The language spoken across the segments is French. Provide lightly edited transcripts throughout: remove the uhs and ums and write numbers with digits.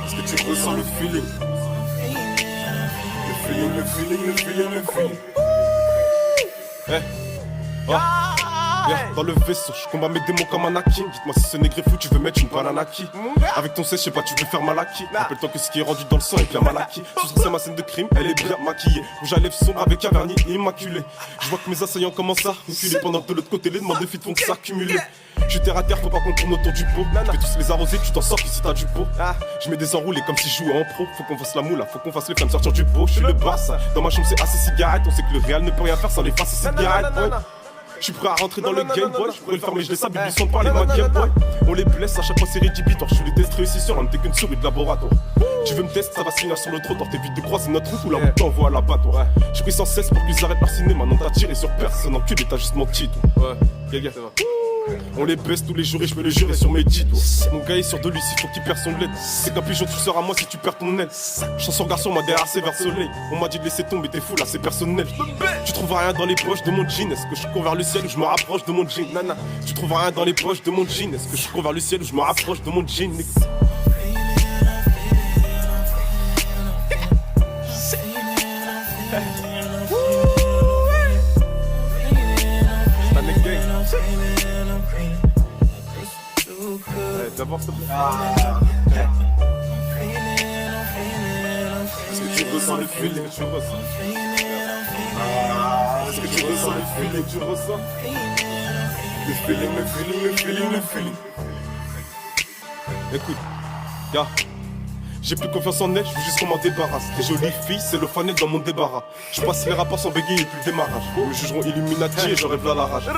Est-ce que tu ressens le feeling? Le feeling, le feeling, le feeling, le feeling. Eh, oh. Yeah, dans le vaisseau, je combats mes démons comme un Aki. Dites-moi si ce nègre est fou, tu veux mettre une banane à qui? Avec ton C, je sais pas, tu veux faire mal à qui? Rappelle-toi que ce qui est rendu dans le sang est bien mal acquis. Sur c'est ma scène de crime, elle est bien maquillée. Rouge à lèvres sombre avec un vernis immaculé. Je vois que mes assaillants commencent à reculer. Pendant que de l'autre côté, les demandes de feat font que s'accumuler. Je suis terre à terre, faut pas qu'on tourne autour du pot. Je vais tous les arroser, tu t'en sors ici t'as du pot. Je mets des enroulés comme si je jouais en pro. Faut qu'on fasse la moula, faut qu'on fasse les flammes sortir du pot. Je suis le boss, dans ma chambre c'est assez cigarette. On sait que le réel ne peut rien faire sans les faces et cigarettes. Je suis prêt à rentrer dans le game boy. Je pourrais le faire mais je les sabille, ils sont pas les ma game boy. On les blesse à chaque fois c'est rédhibitoire. Je suis les tests réussisseurs, on t'es qu'une souris de laboratoire. Tu veux me tester, ça va se finir sur le trottoir. T'évites de croiser notre route ou la route t'envoie à l'abattoir. J'ai pris sans cesse pour qu'ils arrêtent leur cinéma. Non t'as tiré sur personne, enculé t'as juste menti. Ouais, gars, ça va. On les baisse tous les jours et je peux le jurer sur mes dits. Mon gars est sûr de lui, s'il faut qu'il perd son bled. C'est qu'un pigeon tu seras moi si tu perds ton aile. Chanson garçon, moi derrière c'est vers soleil. On m'a dit de laisser tomber, t'es fou là, c'est personnel. Tu trouveras rien dans les poches de mon jean. Est-ce que je cours vers le ciel ou je me rapproche de mon jean? Nana, tu trouveras rien dans les poches de mon jean. Est-ce que je cours vers le ciel ou je me rapproche de mon jean? D'abord s'il te plaît. Est-ce que tu ressens le feeling que tu ressens? Est-ce que tu ressens le feeling que tu ressens? Le feeling, le feeling, le feeling, le feeling. Écoute, gars, j'ai plus confiance en elle, je veux juste qu'on m'en débarrasse. Tes jolies filles, c'est le fanel dans mon débarras. Je passe les rapports sans bégayer depuis le démarrage. Ils me jugeront Illuminati et je rêve là la rage.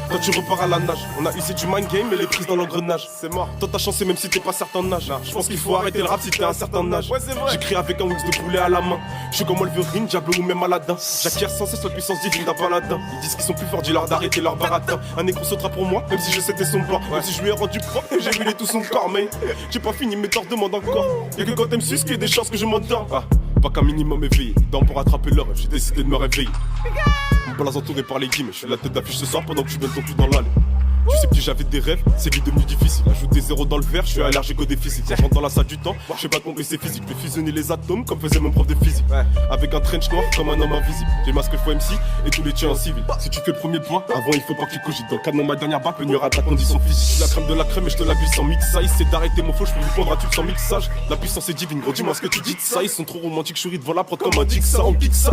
Toi tu repars à la nage, on a usé du mind game et les prises dans l'engrenage. C'est mort, toi t'as chancé même si t'es pas certain d'âge. Je pense qu'il faut arrêter le rap si t'es un certain âge. J'écris avec un wings de poulet à la main. Je suis comme Wolverine, Diablo ou même Aladdin. J'acquiers sans cesse la puissance divine d'un paladin. Ils disent qu'ils sont plus forts, dis-leur d'arrêter leur baratin. Un négro sautera pour moi, même si je sais t'es son plan. Même si je lui ai rendu propre et j'ai brûlé tout son corps. Mais j'ai pas fini, mes torts demandent encore. Y'a que quand t'aimes sus qu'il y a des chances que je m'endors. Pas qu'un minimum éveillé, dans pour attraper le rêve, j'ai décidé de me réveiller. Mon blaze entouré par les guillemets, je suis la tête d'affiche ce soir pendant que tu donnes ton cul dans l'allée. Tu sais petit j'avais des rêves, c'est vite devenu difficile. Ajoute des zéros dans le verre, je suis allergique au déficit. Quand je rentre dans la salle du temps, je sais pas compter c'est physique. Je vais fusionner les atomes comme faisait mon prof de physique. Avec un trench noir comme un homme invisible. J'ai masque faux MC et tous les tiens en civil. Si tu fais le premier point, avant il faut pas que tu cogites. Dans le cadre de ma dernière bac, il y aura ta condition physique. Je suis la crème de la crème et je te la glisse sans mixage. C'est d'arrêter mon flow, je peux lui prendre un tube sans mixage. La puissance est divine, gros dis-moi ce que tu dis de ça. Ils sont trop romantiques, je suis devant la prod comme un dick ça, on pique ça.